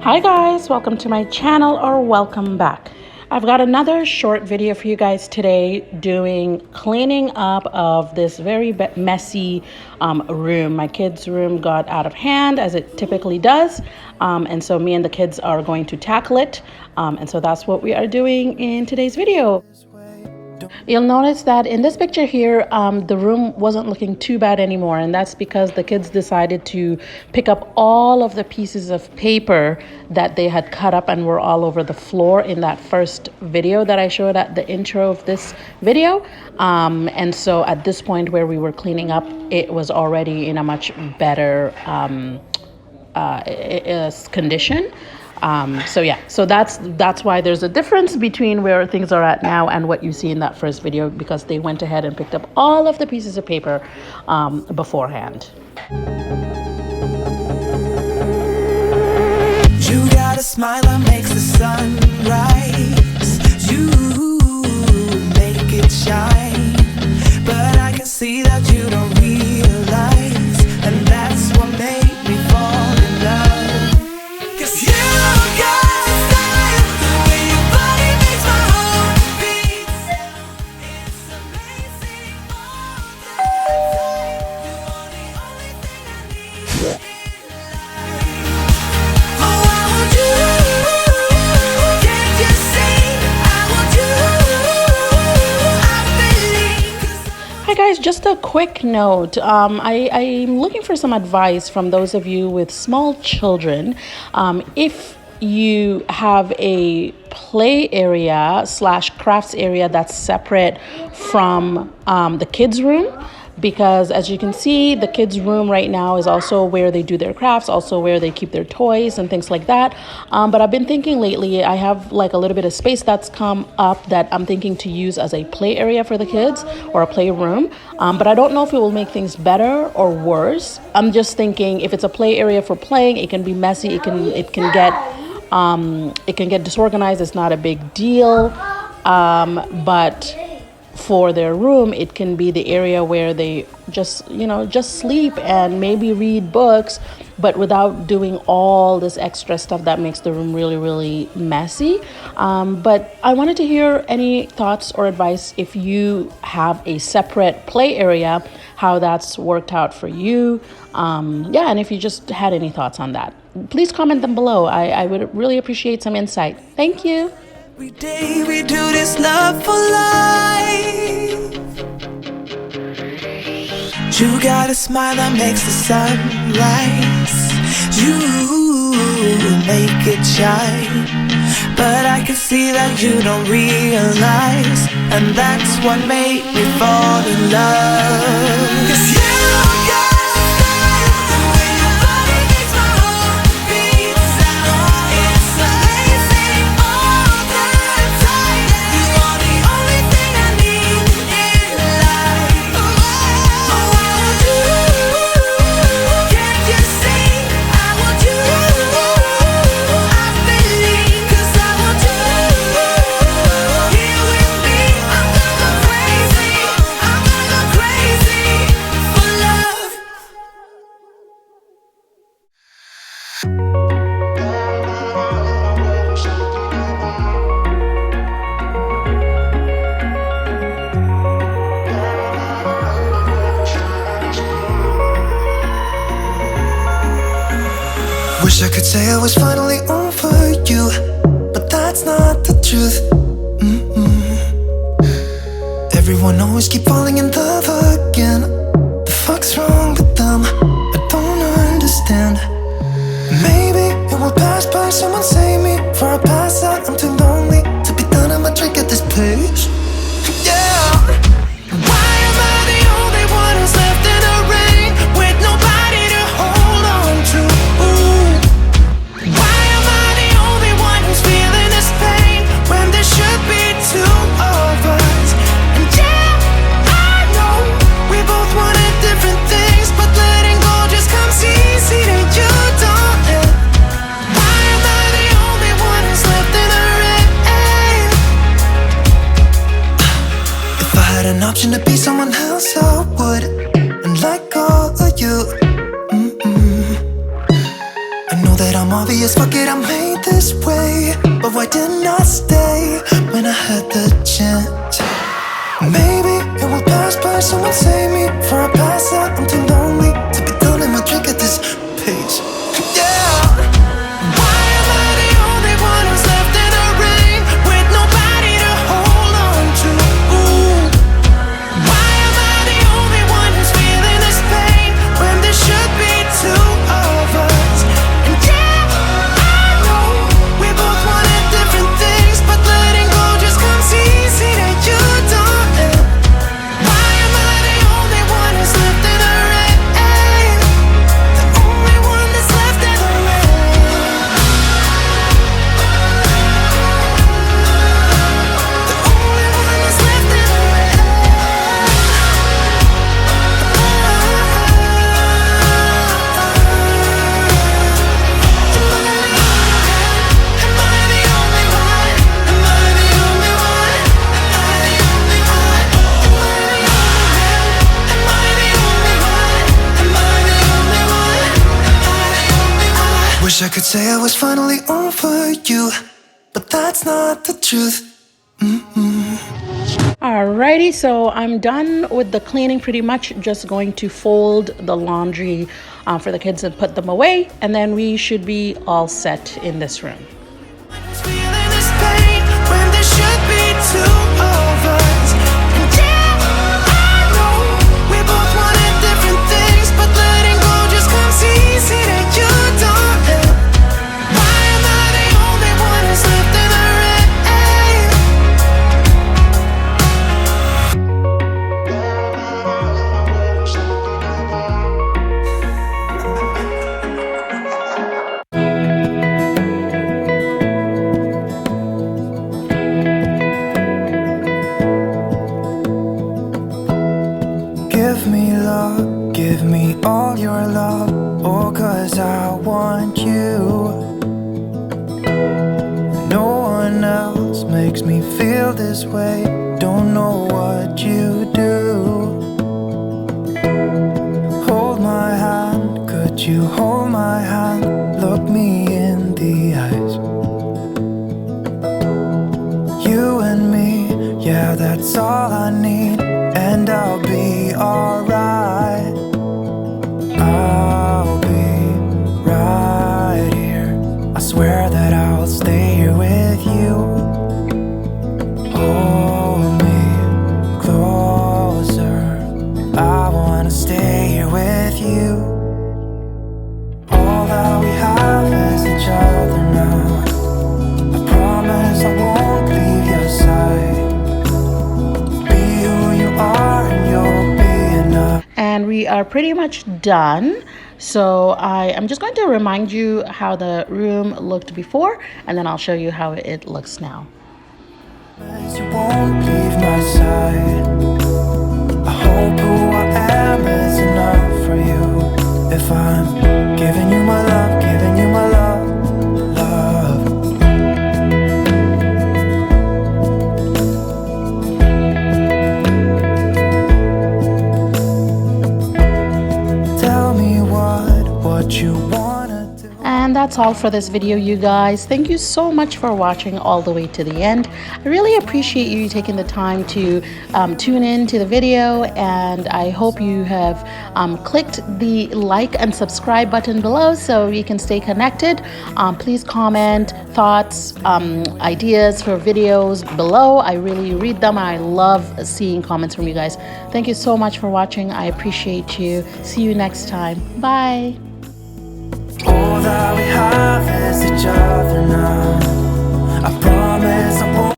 Hi guys, welcome to my channel or welcome back. I've got another short video for you guys today doing cleaning up of this very messy room. My kids' room got out of hand as it typically does. And so me and the kids are going to tackle it. And so that's what we are doing in today's video. You'll notice that in this picture here, the room wasn't looking too bad anymore, and that's because the kids decided to pick up all of the pieces of paper that they had cut up and were all over the floor in that first video that I showed at the intro of this video. And so at this point where we were cleaning up, it was already in a much better condition. So that's why there's a difference between where things are at now and what you see in that first video, because they went ahead and picked up all of the pieces of paper beforehand. You got a smile that makes the sun rise. You make it shine, but I can see that you don't realize, and that's what made me fall in love. 'Cause you got style, the way your body makes my heart beat. It's amazing all the time. You are the only thing I need in life. Oh, I want you. Can't you see? I want you. I believe. Hi guys, just a quick note. I'm looking for some advice from those of you with small children. If you have a play area / crafts area that's separate from the kids' room, because as you can see, the kids' room right now is also where they do their crafts, also where they keep their toys and things like that. But I've been thinking lately, I have like a little bit of space that's come up that I'm thinking to use as a play area for the kids, or a playroom. But I don't know if it will make things better or worse. I'm just thinking if it's a play area for playing, it can be messy. It can get disorganized. It's not a big deal. But for their room, it can be the area where they just sleep and maybe read books, but without doing all this extra stuff that makes the room really, really messy. But I wanted to hear any thoughts or advice if you have a separate play area, how that's worked out for you. And if you just had any thoughts on that, please comment them below. I would really appreciate some insight. Thank you. Every day we do this love for life. You got a smile that makes the sun rise. You make it shine, but I can see that you don't realize, and that's what made me fall in love. 'Cause you got style, the way your body makes my heart beat. It's amazing all the time. You are the only thing I need in life. Oh, I want you. Can't you see? I want you. I believe, 'cause I want you. Here with me, I'm gonna go crazy. I'm gonna go crazy for love. Wish I could say I was finally over you, but that's not the truth. Everyone always keep falling in love again. The fuck's wrong with them? I don't understand. Maybe it will pass by. Someone save me for I pass out. I'm too lonely to be done. I'ma drink at this place. Yeah. Why am I the only one who's left in the rain with nobody to hold on to? Why am I the only one who's feeling this pain when there should be two of us? And yeah, I know we both wanted different things, but letting go just comes easy to you, don't it? Why am I the only one who's left in the rain? If I had an option to be someone else, I would, and let go of you. I know that I'm obvious as fuck it, I'm made this way. But why didn't I stay when I had the chance? Maybe it will pass by, someone save me before I pass out. I'm too lonely to be downing my drink at this pace. Yeah. Why am I the only one who's left in the rain with nobody to hold on to? Ooh. Why am I the only one who's feeling this pain when there should be two of us? And yeah, I know we both wanted different things, but letting go just comes easy to you, don't it? Why am I the only one who's left in the rain? The only one that's left in the rain. The only one that's left in the rain. Am I the only one? Am I the only one? Am I the only one? Am I the only one? Am I the only one? Am I the only one? Am I the only one? Wish I could say I was finally over you, but that's not the truth. Alrighty, so I'm done with the cleaning pretty much. Just going to fold the laundry for the kids and put them away, and then we should be all set in this room. Feeling this pain when there should be two of us. And yeah, I know we both wanted different things, but letting go just comes easy to you, don't it? Why am I the only one who's left in the rain? Give me love, give me all your love, oh, 'cause I want you. No one else makes me feel this way, don't know what you do. Hold my hand, could you hold my hand, look me in the eyes. You and me, yeah, that's all I need, and I'll be alright. I'll be right here. I swear that I'll stay here with you. Hold me closer. I wanna stay here with you. All that we have is each other now. I promise I won't leave your side. Be who you are and you'll be enough. And we are pretty much done. So I am just going to remind you how the room looked before, and then I'll show you how it looks now. You won't leave my side. I hope who I am is enough for you. If I'm giving you my love, giving you my love, love. Tell me what you wanna do. And that's all for this video, you guys. Thank you so much for watching all the way to the end. I really appreciate you taking the time to tune in to the video, and I hope you have clicked the like and subscribe button below so you can stay connected. Please comment thoughts, ideas for videos below. I really read them. I love seeing comments from you guys. Thank you so much for watching. I appreciate you. See you next time. Bye.